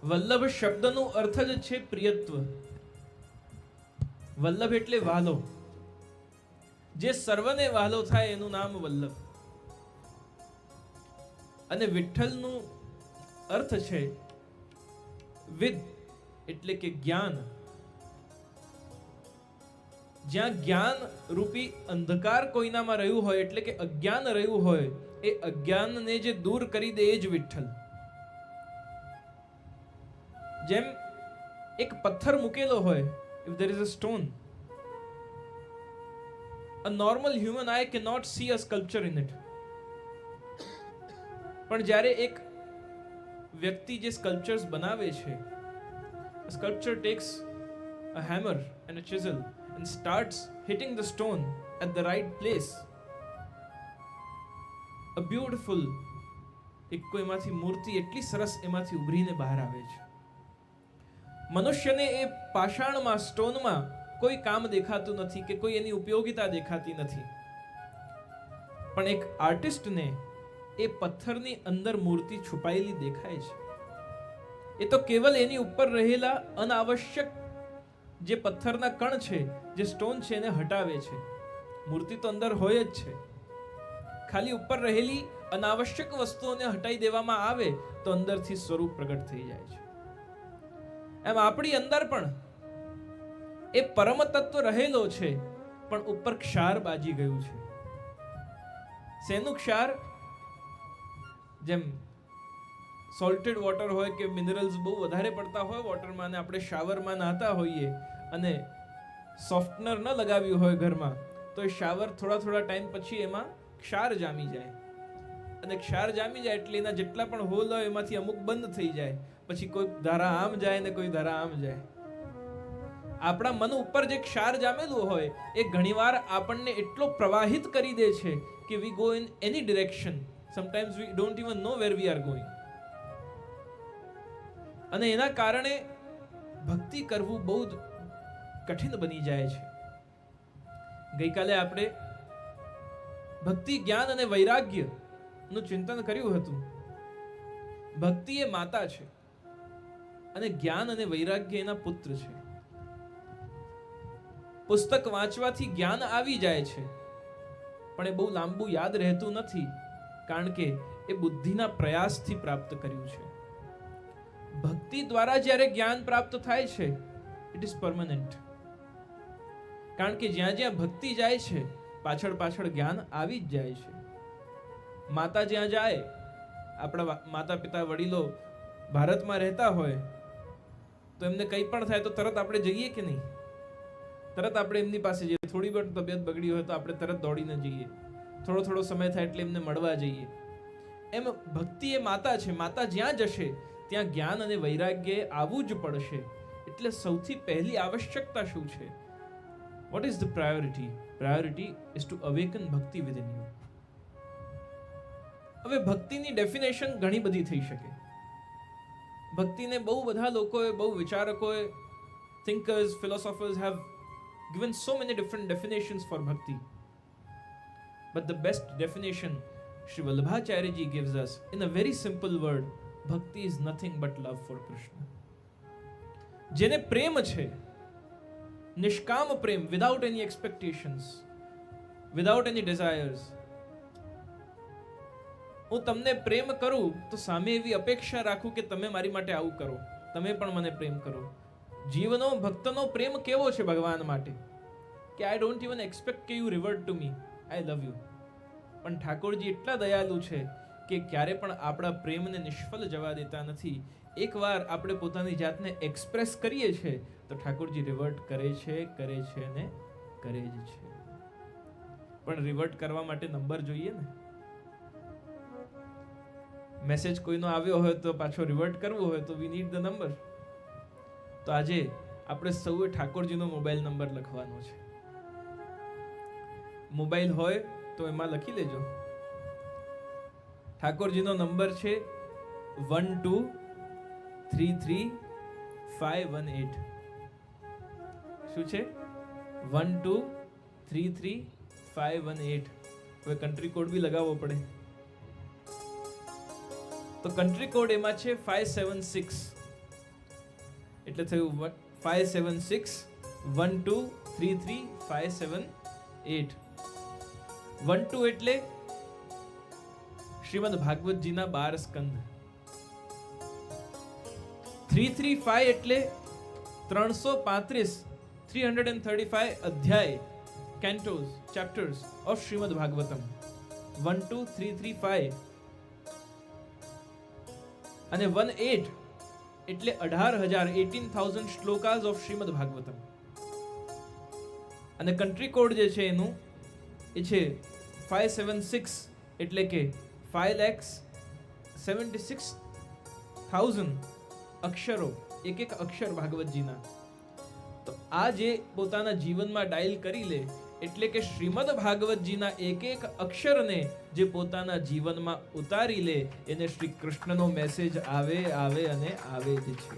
વલ્લભ શબ્દનો અર્થ જ છે પ્રિયત્વ. વલ્લભ એટલે વાલો. જે સર્વને વાલો થાય એનું નામ વલ્લભ. અને વિઠ્ઠલનું અર્થ છે વિદ, એટલે કે જ્ઞાન. જ્યાં જ્ઞાન રૂપી અંધકાર કોઈનામાં રહ્યું હોય, એટલે કે અજ્ઞાન રહ્યું હોય, એ અજ્ઞાનને જે દૂર કરી દે એ જ વિઠ્ઠલ. જેમ એક પથ્થર મૂકેલો હોય, if there is a stone, a normal human eye cannot see a sculpture in it. પણ જ્યારે એક વ્યક્તિ જે સ્કલ્પચર્સ બનાવે છે, a sculpture takes a hammer and a chisel and starts hitting the stone at the right place. A beautiful એક કોઈમાંથી મૂર્તિ એટલી સરસ એમાંથી ઉભરીને બહાર આવે છે. મનુષ્યને એ પાષાણમાં, સ્ટોનમાં કોઈ કામ દેખાતું નથી કે કોઈ એની ઉપયોગિતા દેખાતી નથી. પણ એક આર્ટિસ્ટને એ પથ્થરની અંદર મૂર્તિ છુપાયેલી દેખાય છે. એ તો કેવલ એની ઉપર રહેલા અનાવશ્યક જે પથ્થરના કણ છે, જે સ્ટોન છે, એને હટાવે છે. મૂર્તિ તો અંદર હોય જ છે. ખાલી ઉપર રહેલી અનાવશ્યક વસ્તુઓને હટાઈ દેવામાં આવે તો અંદરથી સ્વરૂપ પ્રગટ થઈ જાય છે. એમ આપણી અંદર પણ એ પરમ તત્વ રહેલો છે, પણ ઉપર ક્ષાર બાજી ગયું છે. શેનું ક્ષાર? જેમ સોલ્ટેડ વોટર હોય કે મિનરલ્સ બહુ વધારે પડતા હોય વોટરમાં, અને આપણે શાવરમાં નહાતા હોઈએ અને સોફ્ટનર ન લગાવ્યું હોય ઘરમાં, તો એ શાવર થોડા ટાઈમ પછી એમાં ક્ષાર જામી જાય. અને ક્ષાર જામી જાય એટલે એના જેટલા પણ હોલ હોય એમાંથી અમુક બંધ થઈ જાય. પછી કોઈ ધારા આમ જાય ને કોઈ ધારા આમ જાય. આપણા મન ઉપર જે ક્ષાર જામેલું હોય એ ઘણીવાર આપણને એટલો પ્રવાહિત કરી દે છે કે we go in any direction. Sometimes we don't even know where we are going. અને એના કારણે ભક્તિ કરવું બહુ જ કઠિન બની જાય છે. ગઈકાલે આપણે ભક્તિ, જ્ઞાન અને વૈરાગ્ય નું ચિંતન કર્યું હતું. ભક્તિ એ માતા છે અને જ્ઞાન અને વૈરાગ્ય એના પુત્ર છે. પુસ્તક વાંચવાથી જ્ઞાન આવી જાય છે, પણ એ બહુ લાંબુ યાદ રહેતું નથી, કારણ કે એ બુદ્ધિના પ્રયાસથી પ્રાપ્ત કર્યું છે. ભક્તિ દ્વારા જ્યારે જ્ઞાન પ્રાપ્ત થાય છે, ઇટ ઇઝ પરમનન્ટ. કારણ કે જ્યાં જ્યાં ભક્તિ જાય છે, પાછળ જ્ઞાન આવી જ જાય છે. માતા જ્યાં જાય, આપણા માતા પિતા વડીલો ભારતમાં રહેતા હોય તો એમને કંઈ પણ થાય તો તરત આપણે જઈએ કે નહીં? તરત આપણે એમની પાસે જઈએ. થોડી વાર તબિયત બગડી હોય તો આપણે તરત દોડીને જઈએ. થોડો સમય થાય એટલે એમને મળવા જઈએ. એમ ભક્તિ એ માતા છે. માતા જ્યાં જશે ત્યાં જ્ઞાન અને વૈરાગ્ય આવવું જ પડશે. એટલે સૌથી પહેલી આવશ્યકતા શું છે? What is the priority? Priority is to awaken bhakti within you. હવે ભક્તિની ડેફિનેશન ઘણી બધી થઈ શકે. ભક્તિને બહુ બધા લોકોએ, બહુ વિચારકોએ, thinkers, philosophers have given so many different definitions for bhakti. But the best definition Sri Vallabhacharya ji gives us in a very simple word: bhakti is nothing but love for Krishna. જેને પ્રેમ છે, નિષ્કામ પ્રેમ, without any expectations, without any desires. હું તમને પ્રેમ કરું તો સામે એવી અપેક્ષા રાખું કે તમે મારી માટે આવું કરો, તમે પણ મને પ્રેમ કરો. જીવનો ભક્તનો પ્રેમ કેવો છે ભગવાન માટે કે આઈ ડોન્ટ ઇવન એક્સપેક્ટ કે you revert to me, I love you. પણ ઠાકોરજી એટલા દયાળુ છે કે ક્યારે પણ આપણા પ્રેમને નિષ્ફળ જવા દેતા નથી. એકવાર આપણે પોતાની જાતને એક્સપ્રેસ કરીએ છીએ તો ઠાકોરજી રિવર્ટ કરે છે અને કરે જ છે. પણ રિવર્ટ કરવા માટે નંબર જોઈએ ને. મેસેજ કોઈનો આવ્યો હોય તો પાછો રિવર્ટ કરવો હોય તો વી નીડ ધ નંબર. તો આજે આપણે સૌએ ઠાકોરજીનો મોબાઈલ નંબર લખવાનો છે. મોબાઈલ હોય તો એમાં લખી લેજો. ઠાકોરજીનો નંબર છે 12335518. શું છે? 12335518. હવે કન્ટ્રી કોડ બી લગાવવો પડે તો કન્ટ્રી કોડ એમાં છે 576. એટલે થયું 576 1233 578. 12 એટલે શ્રીમદ ભાગવતજીના 12 સ્કંદ. 335 એટલે 335 અધ્યાય, કેન્ટોસ, ચેપ્ટર્સ ઓફ શ્રીમદ ભાગવતમ. 1 2 3 3 5 અને 18 એટલે 18,000 શ્લોકાસ ઓફ શ્રીમદ ભાગવતમ. અને કન્ટ્રી કોડ જે છે એનું એ છે 576 એટલે કે 5,76,000 અક્ષરો, એક એક અક્ષર ભાગવતજીના. તો આ જે પોતાના જીવનમાં ડાયલ કરી લે એટલે કે શ્રીમદ ભાગવતજીના એક એક અક્ષરને જે પોતાના જીવનમાં ઉતારી લે એને શ્રી કૃષ્ણનો મેસેજ આવે આવે અને આવે જ છે.